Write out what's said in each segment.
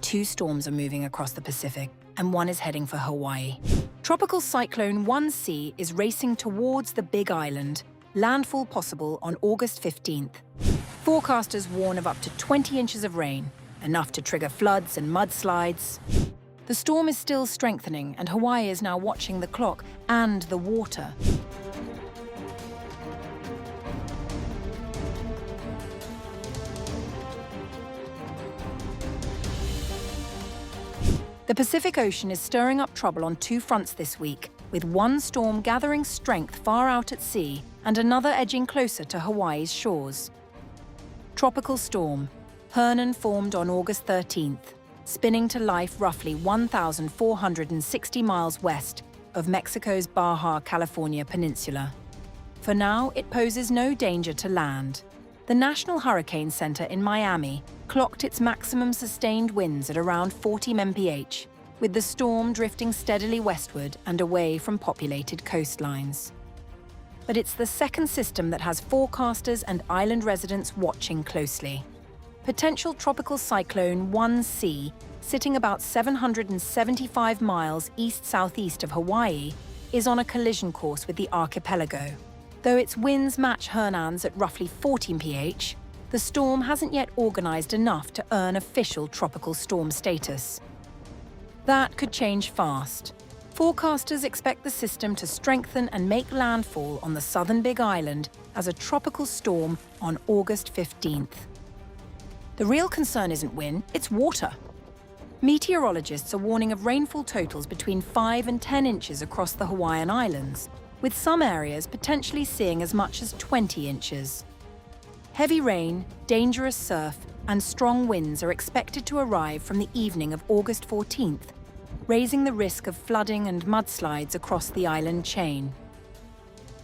two storms are moving across the Pacific, and one is heading for Hawaii. Tropical Cyclone One-C is racing towards the Big Island, landfall possible on August 15th. Forecasters warn of up to 20 inches of rain, enough to trigger floods and mudslides. The storm is still strengthening, and Hawaii is now watching the clock and the water. The Pacific Ocean is stirring up trouble on two fronts this week, with one storm gathering strength far out at sea and another edging closer to Hawaii's shores. Tropical Storm Hernan formed on August 13th, spinning to life roughly 1,460 miles west of Mexico's Baja California peninsula. For now, it poses no danger to land. The National Hurricane Center in Miami clocked its maximum sustained winds at around 40 mph, with the storm drifting steadily westward and away from populated coastlines. But it's the second system that has forecasters and island residents watching closely. Potential tropical cyclone One-C, sitting about 775 miles east-southeast of Hawaii, is on a collision course with the archipelago. Though its winds match Hernan's at roughly 40 mph, the storm hasn't yet organized enough to earn official tropical storm status. That could change fast. Forecasters expect the system to strengthen and make landfall on the southern Big Island as a tropical storm on August 15th. The real concern isn't wind, it's water. Meteorologists are warning of rainfall totals between 5 and 10 inches across the Hawaiian Islands, with some areas potentially seeing as much as 20 inches. Heavy rain, dangerous surf, and strong winds are expected to arrive from the evening of August 14th, raising the risk of flooding and mudslides across the island chain.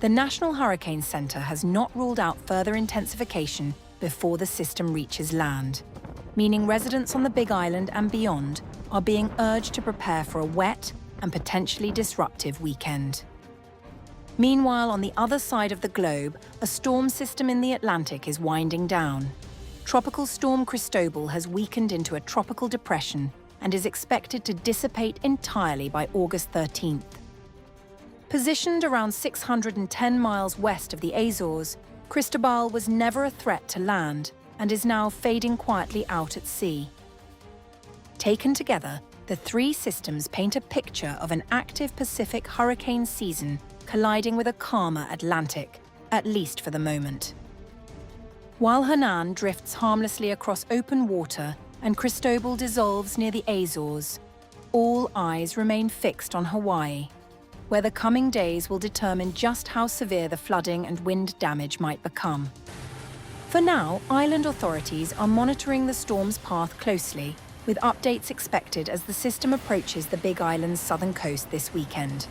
The National Hurricane Center has not ruled out further intensification before the system reaches land, meaning residents on the Big Island and beyond are being urged to prepare for a wet and potentially disruptive weekend. Meanwhile, on the other side of the globe, a storm system in the Atlantic is winding down. Tropical Storm Cristobal has weakened into a tropical depression and is expected to dissipate entirely by August 13th. Positioned around 610 miles west of the Azores, Cristobal was never a threat to land and is now fading quietly out at sea. Taken together, the three systems paint a picture of an active Pacific hurricane season colliding with a calmer Atlantic, at least for the moment. While Hernan drifts harmlessly across open water and Cristobal dissolves near the Azores, all eyes remain fixed on Hawaii, where the coming days will determine just how severe the flooding and wind damage might become. For now, island authorities are monitoring the storm's path closely, with updates expected as the system approaches the Big Island's southern coast this weekend.